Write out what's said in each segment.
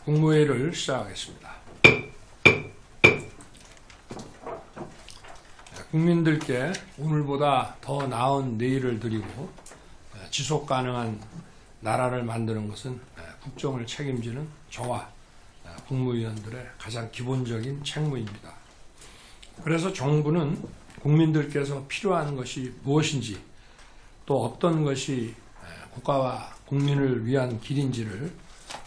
국무회의를 시작하겠습니다. 국민들께 오늘보다 더 나은 내일을 드리고 지속 가능한 나라를 만드는 것은 국정을 책임지는 저와 국무위원들의 가장 기본적인 책무입니다. 그래서 정부는 국민들께서 필요한 것이 무엇인지 또 어떤 것이 국가와 국민을 위한 길인지를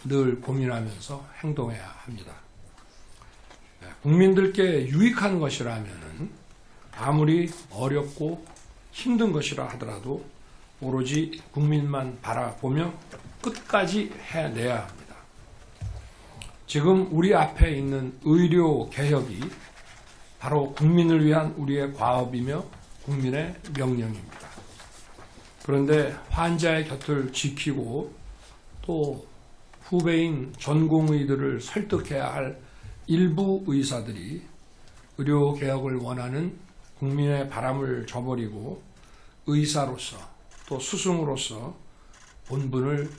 늘 고민하면서 행동해야 합니다. 국민들께 유익한 것이라면 아무리 어렵고 힘든 것이라 하더라도 오로지 국민만 바라보며 끝까지 해내야 합니다. 지금 우리 앞에 있는 의료 개혁이 바로 국민을 위한 우리의 과업이며 국민의 명령입니다. 그런데 환자의 곁을 지키고 또 후배인 전공의들을 설득해야 할 일부 의사들이 의료개혁을 원하는 국민의 바람을 저버리고 의사로서 또 스승으로서 본분을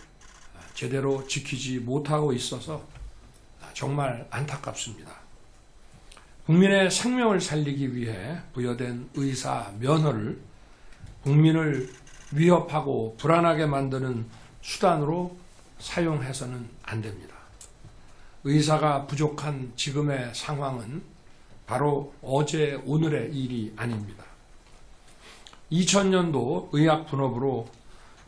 제대로 지키지 못하고 있어서 정말 안타깝습니다. 국민의 생명을 살리기 위해 부여된 의사 면허를 국민을 위협하고 불안하게 만드는 수단으로 사용해서는 안 됩니다. 의사가 부족한 지금의 상황은 바로 어제 오늘의 일이 아닙니다. 2000년도 의약분업으로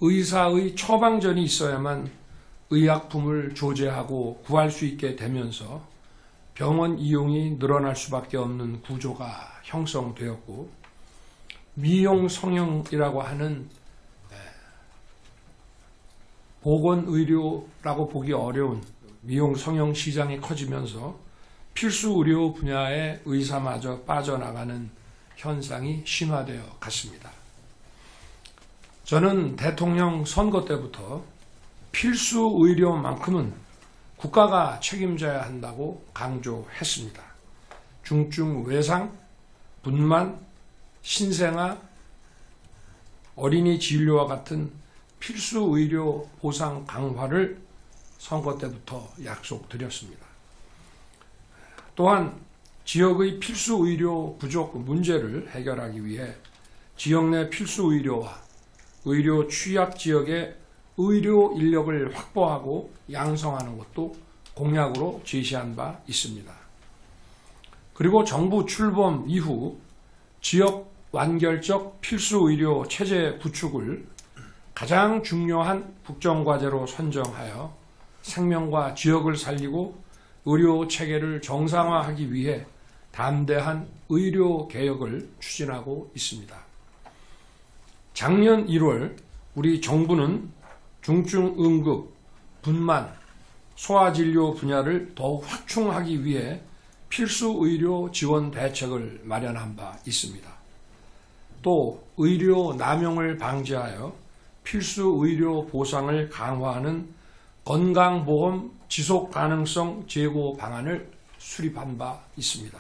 의사의 처방전이 있어야만 의약품을 조제하고 구할 수 있게 되면서 병원 이용이 늘어날 수밖에 없는 구조가 형성되었고 미용 성형이라고 하는 보건의료라고 보기 어려운 미용 성형 시장이 커지면서 필수 의료 분야의 의사마저 빠져나가는 현상이 심화되어 갔습니다. 저는 대통령 선거 때부터 필수 의료만큼은 국가가 책임져야 한다고 강조했습니다. 중증 외상, 분만, 신생아, 어린이 진료와 같은 필수 의료 보상 강화를 선거 때부터 약속드렸습니다. 또한 지역의 필수 의료 부족 문제를 해결하기 위해 지역 내 필수 의료와 의료 취약 지역의 의료 인력을 확보하고 양성하는 것도 공약으로 제시한 바 있습니다. 그리고 정부 출범 이후 지역 완결적 필수 의료 체제 구축을 가장 중요한 국정과제로 선정하여 생명과 지역을 살리고 의료 체계를 정상화하기 위해 담대한 의료 개혁을 추진하고 있습니다. 작년 1월 우리 정부는 중증 응급, 분만, 소아진료 분야를 더욱 확충하기 위해 필수 의료 지원 대책을 마련한 바 있습니다. 또 의료 남용을 방지하여 필수 의료 보상을 강화하는 건강보험 지속가능성 제고 방안을 수립한 바 있습니다.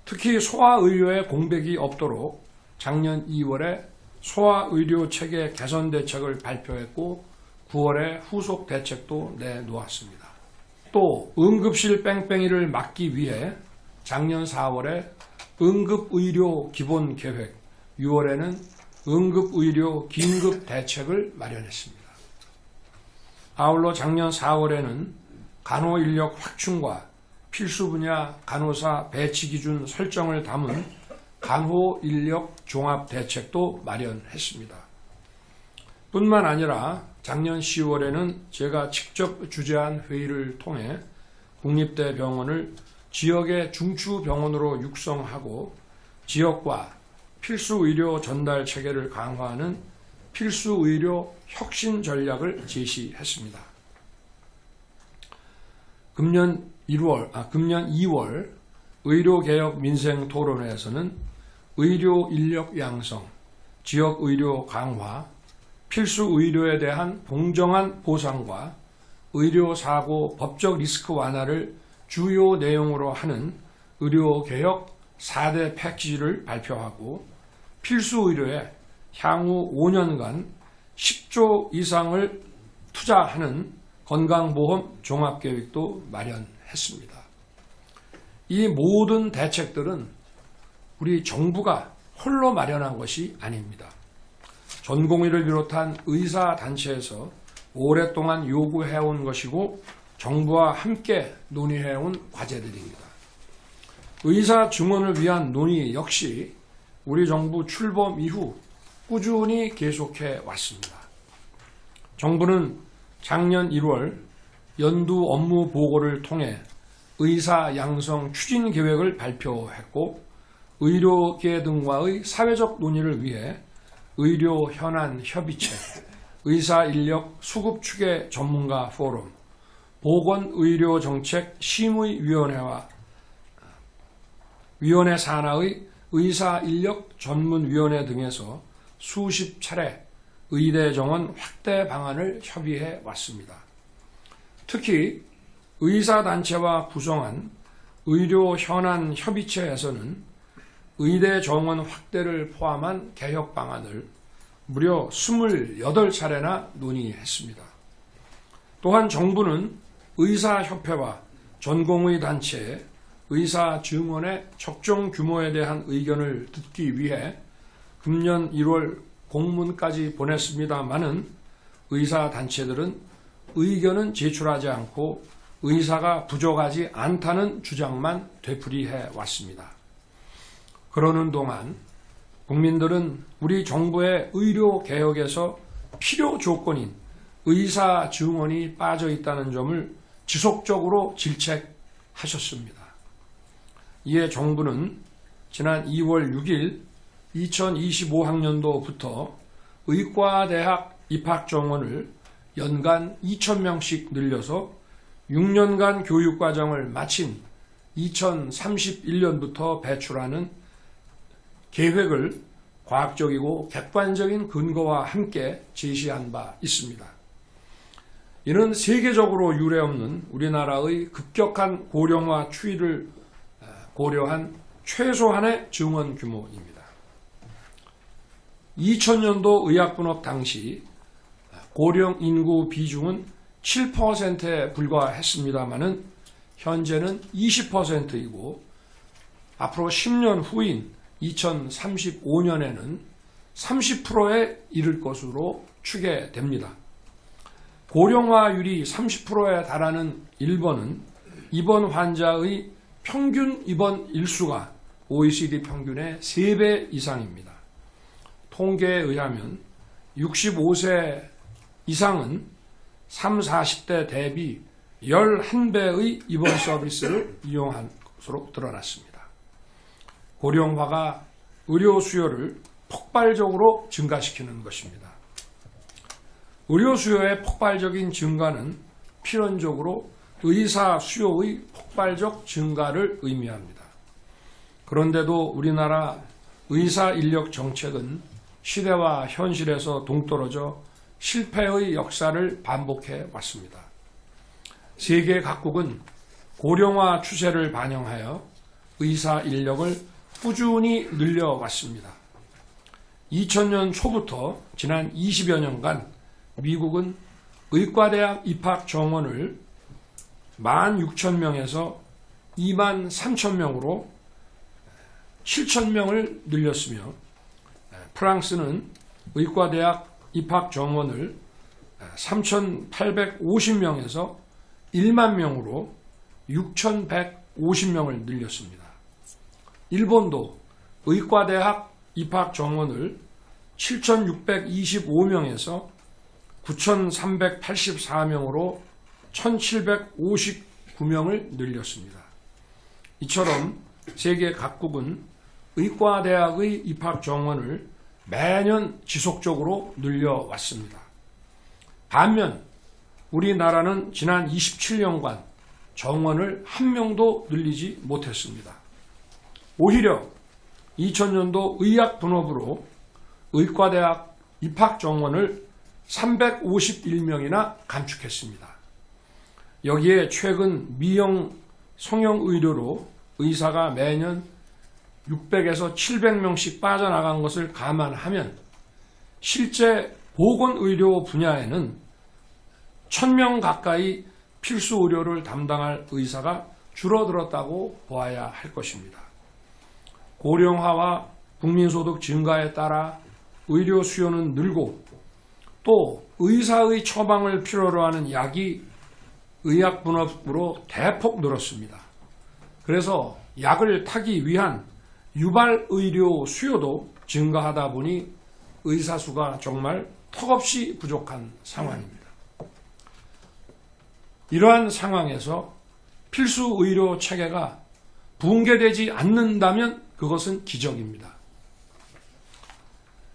특히 소아의료에 공백이 없도록 작년 2월에 소아의료 체계 개선 대책을 발표했고 9월에 후속 대책도 내놓았습니다. 또 응급실 뺑뺑이를 막기 위해 작년 4월에 응급의료 기본계획, 6월에는 응급의료 긴급대책을 마련했습니다. 아울러 작년 4월에는 간호인력 확충과 필수 분야 간호사 배치 기준 설정을 담은 간호인력 종합대책도 마련했습니다. 뿐만 아니라 작년 10월에는 제가 직접 주재한 회의를 통해 국립대병원을 지역의 중추병원으로 육성하고 지역과 필수의료 전달 체계를 강화하는 필수의료 혁신 전략을 제시했습니다. 금년 2월 의료개혁 민생토론회에서는 의료 인력 양성, 지역의료 강화, 필수의료에 대한 공정한 보상과 의료사고 법적 리스크 완화를 주요 내용으로 하는 의료개혁 4대 패키지를 발표하고 필수 의료에 향후 5년간 10조 이상을 투자하는 건강보험 종합계획도 마련했습니다. 이 모든 대책들은 우리 정부가 홀로 마련한 것이 아닙니다. 전공의를 비롯한 의사단체에서 오랫동안 요구해온 것이고 정부와 함께 논의해온 과제들입니다. 의사 증원을 위한 논의 역시 우리 정부 출범 이후 꾸준히 계속해 왔습니다. 정부는 작년 1월 연두 업무 보고를 통해 의사 양성 추진 계획을 발표했고 의료계 등과의 사회적 논의를 위해 의료 현안 협의체, 의사 인력 수급 추계 전문가 포럼, 보건의료정책 심의위원회와 위원회 산하의 의사 인력 전문위원회 등에서 수십 차례 의대 정원 확대 방안을 협의해 왔습니다. 특히 의사단체와 구성한 의료 현안 협의체에서는 의대 정원 확대를 포함한 개혁 방안을 무려 28차례나 논의했습니다. 또한 정부는 의사협회와 전공의 단체에 의사 증원의 적정 규모에 대한 의견을 듣기 위해 금년 1월 공문까지 보냈습니다마는 의사단체들은 의견은 제출하지 않고 의사가 부족하지 않다는 주장만 되풀이해 왔습니다. 그러는 동안 국민들은 우리 정부의 의료 개혁에서 필요 조건인 의사 증원이 빠져 있다는 점을 지속적으로 질책하셨습니다. 이에 정부는 지난 2월 6일 2025학년도부터 의과대학 입학 정원을 연간 2,000명씩 늘려서 6년간 교육과정을 마친 2031년부터 배출하는 계획을 과학적이고 객관적인 근거와 함께 제시한 바 있습니다. 이는 세계적으로 유례없는 우리나라의 급격한 고령화 추이를 고려한 최소한의 증원 규모입니다. 2000년도 의학분업 당시 고령 인구 비중은 7%에 불과했습니다마는 현재는 20%이고 앞으로 10년 후인 2035년에는 30%에 이를 것으로 추계됩니다. 고령화율이 30%에 달하는 일본은 입원 환자의 평균 입원 일수가 OECD 평균의 3배 이상입니다. 통계에 의하면 65세 이상은 30, 40대 대비 11배의 입원 서비스를 이용한 것으로 드러났습니다. 고령화가 의료 수요를 폭발적으로 증가시키는 것입니다. 의료 수요의 폭발적인 증가는 필연적으로 의사 수요의 폭발적 증가를 의미합니다. 그런데도 우리나라 의사 인력 정책은 시대와 현실에서 동떨어져 실패의 역사를 반복해 왔습니다. 세계 각국은 고령화 추세를 반영하여 의사 인력을 꾸준히 늘려왔습니다. 2000년 초부터 지난 20여 년간 미국은 의과대학 입학 정원을 16,000명에서 23,000명으로 7,000명을 늘렸으며 프랑스는 의과대학 입학 정원을 3,850명에서 1만 명으로 6,150명을 늘렸습니다. 일본도 의과대학 입학 정원을 7,625명에서 9,384명으로 1,759명을 늘렸습니다. 이처럼 세계 각국은 의과대학의 입학 정원을 매년 지속적으로 늘려왔습니다. 반면 우리나라는 지난 27년간 정원을 한 명도 늘리지 못했습니다. 오히려 2000년도 의학분업으로 의과대학 입학 정원을 351명이나 감축했습니다. 여기에 최근 미영 성형의료로 의사가 매년 600에서 700명씩 빠져나간 것을 감안하면 실제 보건의료 분야에는 1000명 가까이 필수 의료를 담당할 의사가 줄어들었다고 보아야 할 것입니다. 고령화와 국민소득 증가에 따라 의료 수요는 늘고 또 의사의 처방을 필요로 하는 약이 의약분업으로 대폭 늘었습니다. 그래서 약을 타기 위한 유발의료 수요도 증가하다 보니 의사 수가 정말 턱없이 부족한 상황입니다. 이러한 상황에서 필수 의료 체계가 붕괴되지 않는다면 그것은 기적입니다.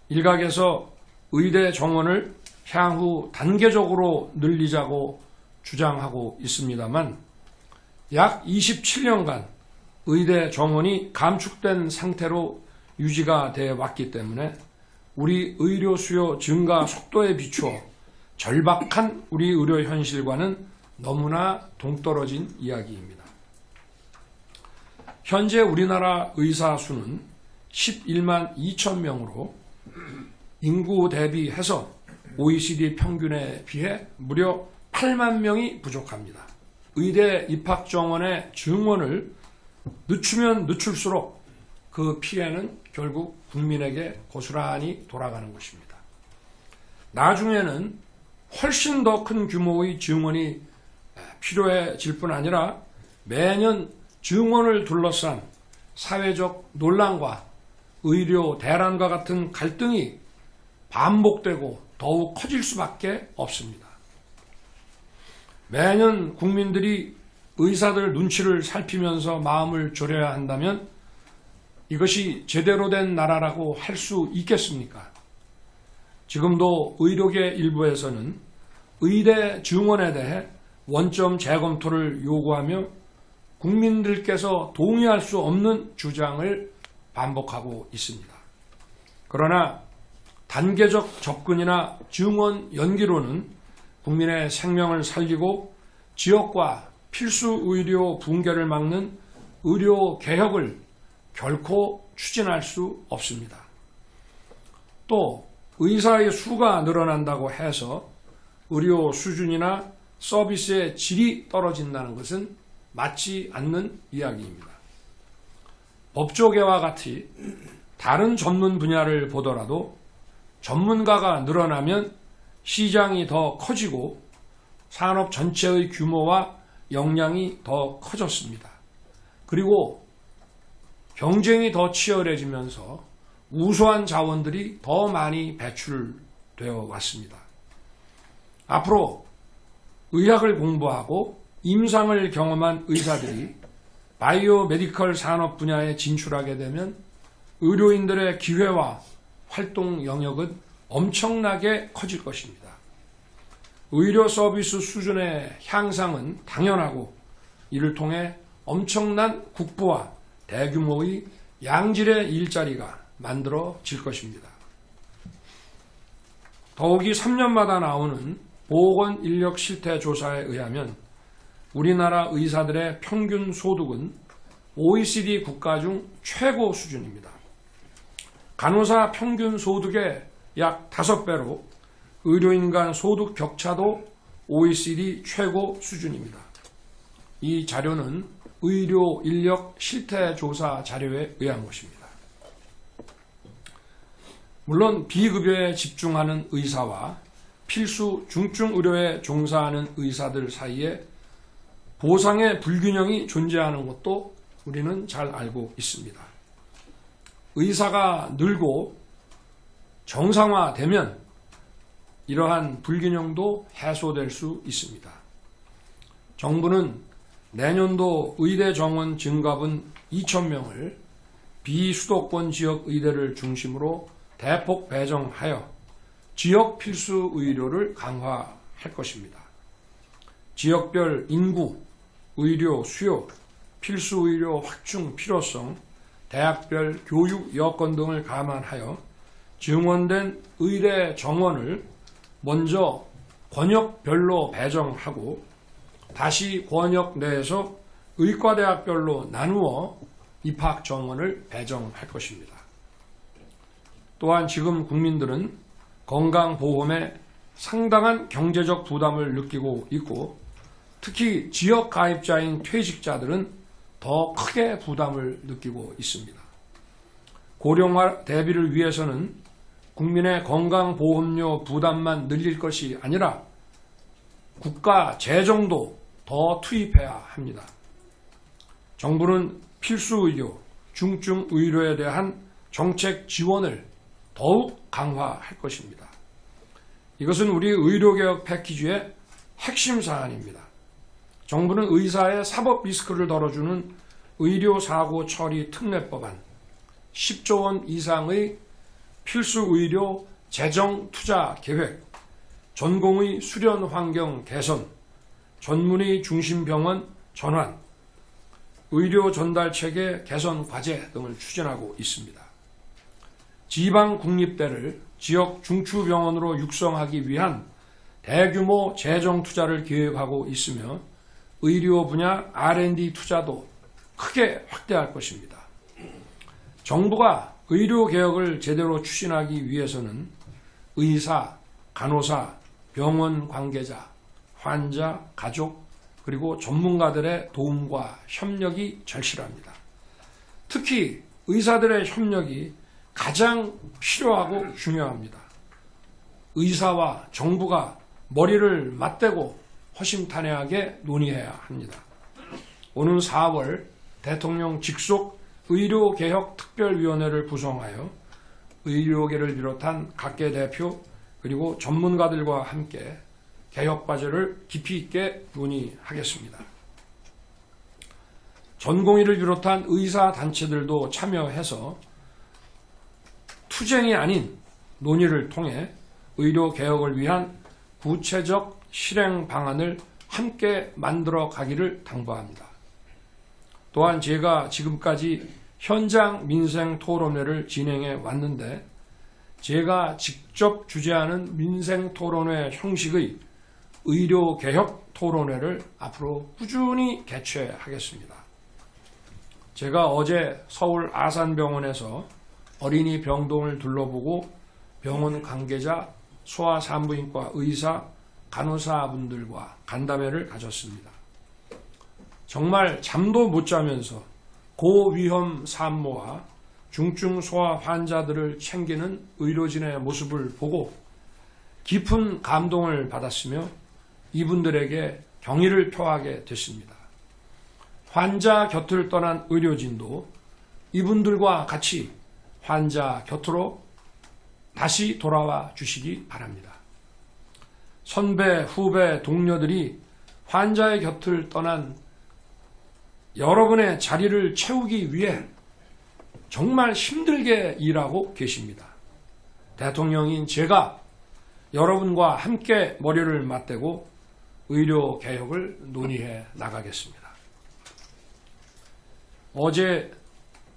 일각에서 의대 정원을 향후 단계적으로 늘리자고 주장하고 있습니다만 약 27년간 의대 정원이 감축된 상태로 유지가 돼 왔기 때문에 우리 의료 수요 증가 속도에 비추어 절박한 우리 의료 현실과는 너무나 동떨어진 이야기입니다. 현재 우리나라 의사 수는 11만 2천 명으로 인구 대비해서 OECD 평균에 비해 무려 8만 명이 부족합니다. 의대 입학 정원의 증원을 늦추면 늦출수록 그 피해는 결국 국민에게 고스란히 돌아가는 것입니다. 나중에는 훨씬 더 큰 규모의 증원이 필요해질 뿐 아니라 매년 증원을 둘러싼 사회적 논란과 의료 대란과 같은 갈등이 반복되고 더욱 커질 수밖에 없습니다. 매년 국민들이 의사들 눈치를 살피면서 마음을 졸여야 한다면 이것이 제대로 된 나라라고 할 수 있겠습니까? 지금도 의료계 일부에서는 의대 증원에 대해 원점 재검토를 요구하며 국민들께서 동의할 수 없는 주장을 반복하고 있습니다. 그러나 단계적 접근이나 증원 연기로는 국민의 생명을 살리고 지역과 필수 의료 붕괴를 막는 의료 개혁을 결코 추진할 수 없습니다. 또 의사의 수가 늘어난다고 해서 의료 수준이나 서비스의 질이 떨어진다는 것은 맞지 않는 이야기입니다. 법조계와 같이 다른 전문 분야를 보더라도 전문가가 늘어나면 시장이 더 커지고 산업 전체의 규모와 역량이 더 커졌습니다. 그리고 경쟁이 더 치열해지면서 우수한 자원들이 더 많이 배출되어 왔습니다. 앞으로 의학을 공부하고 임상을 경험한 의사들이 바이오 메디컬 산업 분야에 진출하게 되면 의료인들의 기회와 활동 영역은 엄청나게 커질 것입니다. 의료 서비스 수준의 향상은 당연하고 이를 통해 엄청난 국부와 대규모의 양질의 일자리가 만들어질 것입니다. 더욱이 3년마다 나오는 보건인력 실태 조사에 의하면 우리나라 의사들의 평균 소득은 OECD 국가 중 최고 수준입니다. 간호사 평균 소득의 약 5배로 의료인 간 소득 격차도 OECD 최고 수준입니다. 이 자료는 의료 인력 실태 조사 자료에 의한 것입니다. 물론 비급여에 집중하는 의사와 필수 중증 의료에 종사하는 의사들 사이에 보상의 불균형이 존재하는 것도 우리는 잘 알고 있습니다. 의사가 늘고 정상화되면 이러한 불균형도 해소될 수 있습니다. 정부는 내년도 의대 정원 증가분 2,000명을 비수도권 지역 의대를 중심으로 대폭 배정하여 지역 필수 의료를 강화할 것입니다. 지역별 인구, 의료 수요, 필수 의료 확충 필요성, 대학별 교육 여건 등을 감안하여 증원된 의대 정원을 먼저 권역별로 배정하고 다시 권역 내에서 의과대학별로 나누어 입학 정원을 배정할 것입니다. 또한 지금 국민들은 건강보험에 상당한 경제적 부담을 느끼고 있고 특히 지역 가입자인 퇴직자들은 더 크게 부담을 느끼고 있습니다. 고령화 대비를 위해서는 국민의 건강보험료 부담만 늘릴 것이 아니라 국가 재정도 더 투입해야 합니다. 정부는 필수의료, 중증의료에 대한 정책 지원을 더욱 강화할 것입니다. 이것은 우리 의료개혁 패키지의 핵심 사안입니다. 정부는 의사의 사법 리스크를 덜어주는 의료사고 처리 특례법안, 10조 원 이상의 필수의료 재정 투자 계획, 전공의 수련 환경 개선, 전문의 중심 병원 전환, 의료 전달 체계 개선 과제 등을 추진하고 있습니다. 지방 국립대를 지역 중추병원으로 육성하기 위한 대규모 재정 투자를 계획하고 있으며 의료 분야 R&D 투자도 크게 확대할 것입니다. 정부가 의료 개혁을 제대로 추진하기 위해서는 의사, 간호사, 병원 관계자, 환자, 가족, 그리고 전문가들의 도움과 협력이 절실합니다. 특히 의사들의 협력이 가장 필요하고 중요합니다. 의사와 정부가 머리를 맞대고 허심탄회하게 논의해야 합니다. 오는 4월 대통령 직속 의료개혁특별위원회를 구성하여 의료계를 비롯한 각계 대표 그리고 전문가들과 함께 개혁 과제를 깊이 있게 논의하겠습니다. 전공의를 비롯한 의사단체들도 참여해서 투쟁이 아닌 논의를 통해 의료개혁을 위한 구체적 실행 방안을 함께 만들어 가기를 당부합니다. 또한 제가 지금까지 현장 민생 토론회를 진행해 왔는데 제가 직접 주재하는 민생 토론회 형식의 의료개혁 토론회를 앞으로 꾸준히 개최하겠습니다. 제가 어제 서울 아산병원에서 어린이 병동을 둘러보고 병원 관계자, 소아산부인과 의사, 간호사분들과 간담회를 가졌습니다. 정말 잠도 못 자면서 고위험 산모와 중증 소아 환자들을 챙기는 의료진의 모습을 보고 깊은 감동을 받았으며 이분들에게 경의를 표하게 됐습니다. 환자 곁을 떠난 의료진도 이분들과 같이 환자 곁으로 다시 돌아와 주시기 바랍니다. 선배, 후배, 동료들이 환자의 곁을 떠난 여러분의 자리를 채우기 위해 정말 힘들게 일하고 계십니다. 대통령인 제가 여러분과 함께 머리를 맞대고 의료 개혁을 논의해 나가겠습니다. 어제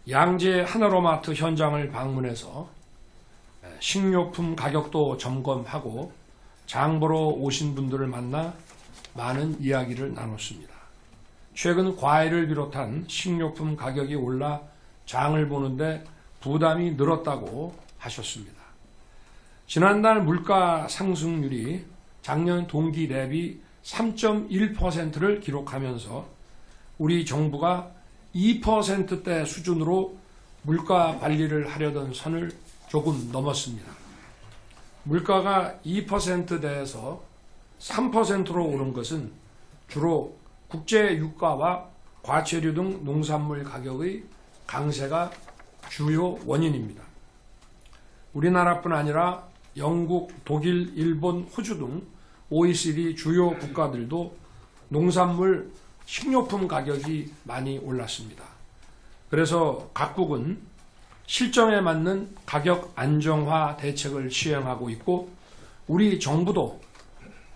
양재 하나로마트 현장을 방문해서 식료품 가격도 점검하고 장 보러 오신 분들을 만나 많은 이야기를 나눴습니다. 최근 과일을 비롯한 식료품 가격이 올라 장을 보는데 부담이 늘었다고 하셨습니다. 지난달 물가 상승률이 작년 동기 대비 3.1%를 기록하면서 우리 정부가 2%대 수준으로 물가 관리를 하려던 선을 조금 넘었습니다. 물가가 2%대에서 3%로 오른 것은 주로 국제 유가와 과체류 등 농산물 가격의 강세가 주요 원인입니다. 우리나라뿐 아니라 영국, 독일, 일본, 호주 등 OECD 주요 국가들도 농산물, 식료품 가격이 많이 올랐습니다. 그래서 각국은 실정에 맞는 가격 안정화 대책을 시행하고 있고 우리 정부도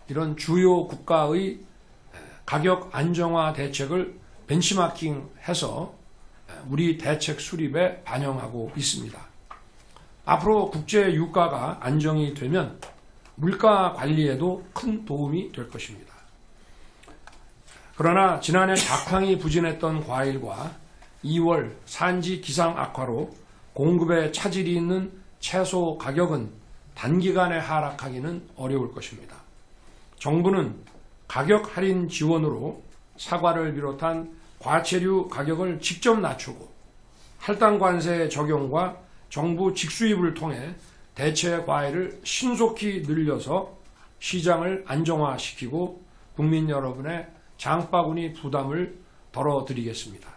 이런 주요 국가의 가격 안정화 대책을 벤치마킹해서 우리 대책 수립에 반영하고 있습니다. 앞으로 국제 유가가 안정이 되면 물가 관리에도 큰 도움이 될 것입니다. 그러나 지난해 작황이 부진했던 과일과 2월 산지 기상 악화로 공급에 차질이 있는 채소 가격은 단기간에 하락하기는 어려울 것입니다. 정부는 가격 할인 지원으로 사과를 비롯한 과체류 가격을 직접 낮추고 할당 관세 적용과 정부 직수입을 통해 대체 과일을 신속히 늘려서 시장을 안정화시키고 국민 여러분의 장바구니 부담을 덜어드리겠습니다.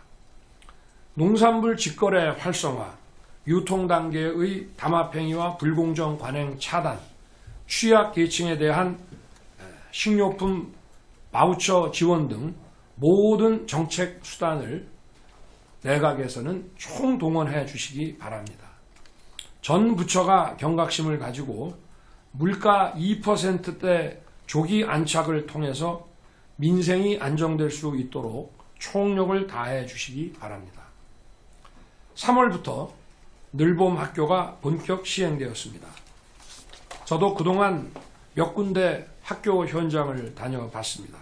농산물 직거래 활성화, 유통 단계의 담합행위와 불공정 관행 차단, 취약계층에 대한 식료품 바우처 지원 등 모든 정책 수단을 내각에서는 총동원해 주시기 바랍니다. 전 부처가 경각심을 가지고 물가 2%대 조기 안착을 통해서 민생이 안정될 수 있도록 총력을 다해 주시기 바랍니다. 3월부터 늘봄 학교가 본격 시행되었습니다. 저도 그동안 몇 군데 학교 현장을 다녀봤습니다.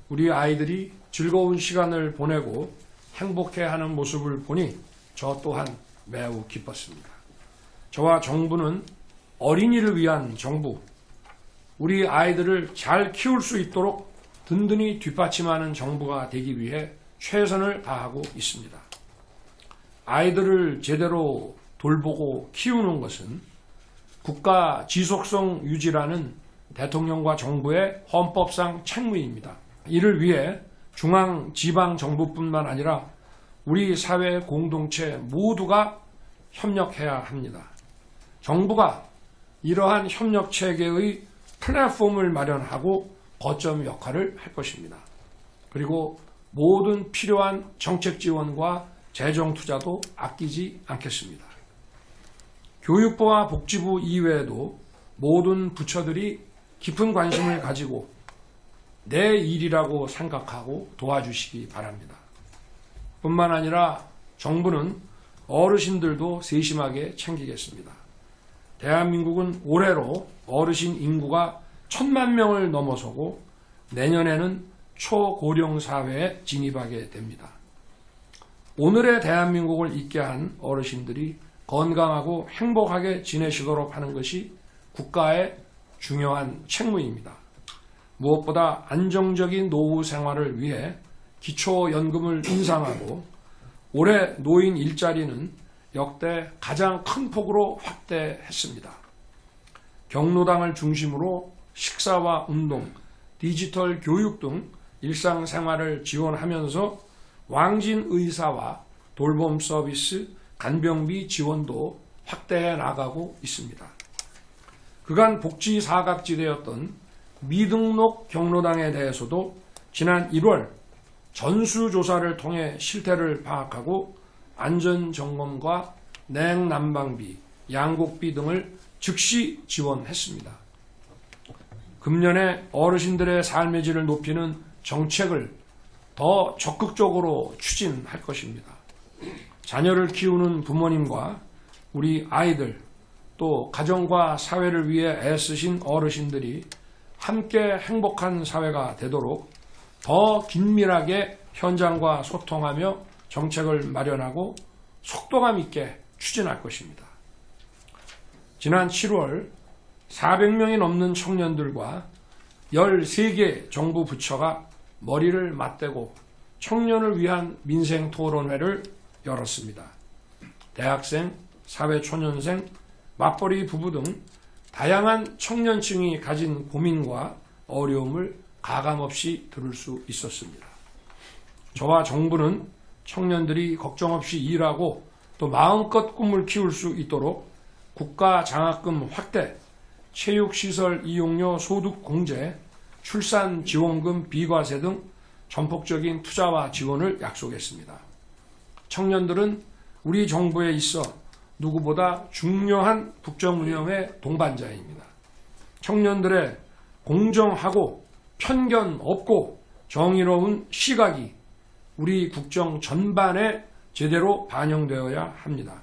우리 아이들이 즐거운 시간을 보내고 행복해하는 모습을 보니 저 또한 매우 기뻤습니다. 저와 정부는 어린이를 위한 정부, 우리 아이들을 잘 키울 수 있도록 든든히 뒷받침하는 정부가 되기 위해 최선을 다하고 있습니다. 아이들을 제대로 돌보고 키우는 것은 국가 지속성 유지라는 대통령과 정부의 헌법상 책무입니다. 이를 위해 중앙, 지방 정부뿐만 아니라 우리 사회 공동체 모두가 협력해야 합니다. 정부가 이러한 협력 체계의 플랫폼을 마련하고 거점 역할을 할 것입니다. 그리고 모든 필요한 정책 지원과 재정 투자도 아끼지 않겠습니다. 교육부와 복지부 이외에도 모든 부처들이 깊은 관심을 가지고 내 일이라고 생각하고 도와주시기 바랍니다. 뿐만 아니라 정부는 어르신들도 세심하게 챙기겠습니다. 대한민국은 올해로 어르신 인구가 1,000만 명을 넘어서고 내년에는 초고령 사회에 진입하게 됩니다. 오늘의 대한민국을 있게 한 어르신들이 건강하고 행복하게 지내시도록 하는 것이 국가의 중요한 책무입니다. 무엇보다 안정적인 노후 생활을 위해 기초연금을 인상하고 올해 노인 일자리는 역대 가장 큰 폭으로 확대했습니다. 경로당을 중심으로 식사와 운동, 디지털 교육 등 일상생활을 지원하면서 왕진 의사와 돌봄 서비스, 간병비 지원도 확대해 나가고 있습니다. 그간 복지 사각지대였던 미등록 경로당에 대해서도 지난 1월 전수조사를 통해 실태를 파악하고 안전점검과 냉난방비, 양곡비 등을 즉시 지원했습니다. 금년에 어르신들의 삶의 질을 높이는 정책을 더 적극적으로 추진할 것입니다. 자녀를 키우는 부모님과 우리 아이들, 또 가정과 사회를 위해 애쓰신 어르신들이 함께 행복한 사회가 되도록 더 긴밀하게 현장과 소통하며 정책을 마련하고 속도감 있게 추진할 것입니다. 지난 7월 400명이 넘는 청년들과 13개 정부 부처가 머리를 맞대고 청년을 위한 민생토론회를 열었습니다. 대학생, 사회초년생, 맞벌이 부부 등 다양한 청년층이 가진 고민과 어려움을 가감없이 들을 수 있었습니다. 저와 정부는 청년들이 걱정 없이 일하고 또 마음껏 꿈을 키울 수 있도록 국가 장학금 확대, 체육시설 이용료 소득 공제, 출산 지원금 비과세 등 전폭적인 투자와 지원을 약속했습니다. 청년들은 우리 정부에 있어 누구보다 중요한 국정 운영의 동반자입니다. 청년들의 공정하고 편견 없고 정의로운 시각이 우리 국정 전반에 제대로 반영되어야 합니다.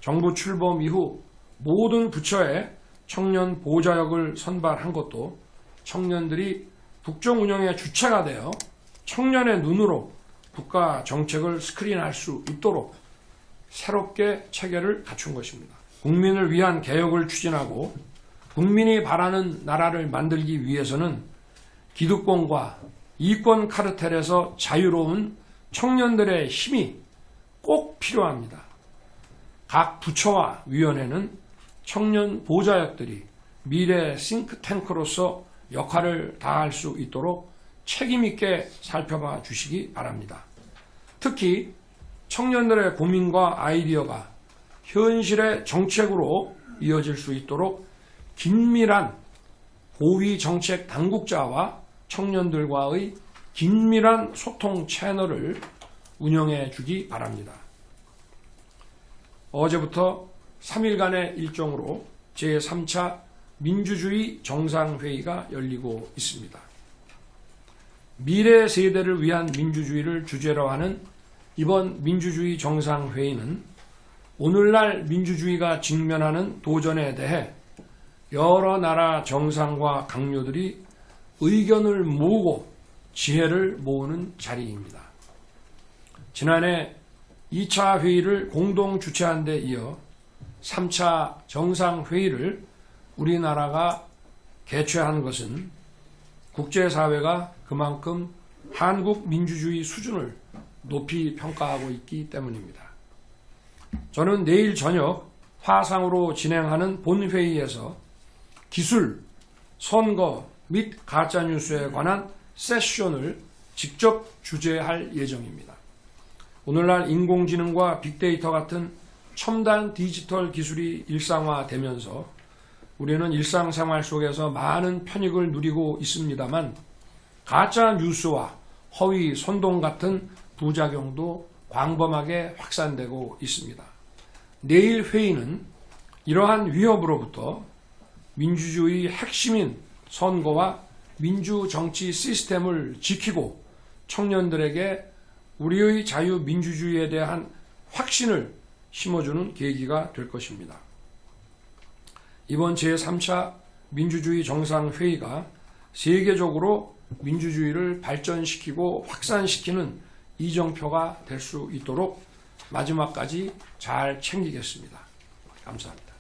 정부 출범 이후 모든 부처에 청년 보좌역을 선발한 것도 청년들이 국정 운영의 주체가 되어 청년의 눈으로 국가 정책을 스크린할 수 있도록 새롭게 체계를 갖춘 것입니다. 국민을 위한 개혁을 추진하고 국민이 바라는 나라를 만들기 위해서는 기득권과 이권 카르텔에서 자유로운 청년들의 힘이 꼭 필요합니다. 각 부처와 위원회는 청년 보좌역들이 미래 싱크탱크로서 역할을 다할 수 있도록 책임있게 살펴봐 주시기 바랍니다. 특히 청년들의 고민과 아이디어가 현실의 정책으로 이어질 수 있도록 긴밀한 고위 정책 당국자와 청년들과의 긴밀한 소통 채널을 운영해 주기 바랍니다. 어제부터 3일간의 일정으로 제3차 민주주의 정상회의가 열리고 있습니다. 미래 세대를 위한 민주주의를 주제로 하는 이번 민주주의 정상회의는 오늘날 민주주의가 직면하는 도전에 대해 여러 나라 정상과 강요들이 의견을 모으고 지혜를 모으는 자리입니다. 지난해 2차 회의를 공동 주최한 데 이어 3차 정상회의를 우리나라가 개최한 것은 국제사회가 그만큼 한국 민주주의 수준을 높이 평가하고 있기 때문입니다. 저는 내일 저녁 화상으로 진행하는 본회의에서 기술, 선거 및 가짜뉴스에 관한 세션을 직접 주재할 예정입니다. 오늘날 인공지능과 빅데이터 같은 첨단 디지털 기술이 일상화되면서 우리는 일상생활 속에서 많은 편익을 누리고 있습니다만 가짜뉴스와 허위 선동 같은 부작용도 광범하게 확산되고 있습니다. 내일 회의는 이러한 위협으로부터 민주주의 핵심인 선거와 민주정치 시스템을 지키고 청년들에게 우리의 자유민주주의에 대한 확신을 심어주는 계기가 될 것입니다. 이번 제3차 민주주의 정상회의가 세계적으로 민주주의를 발전시키고 확산시키는 이정표가 될 수 있도록 마지막까지 잘 챙기겠습니다. 감사합니다.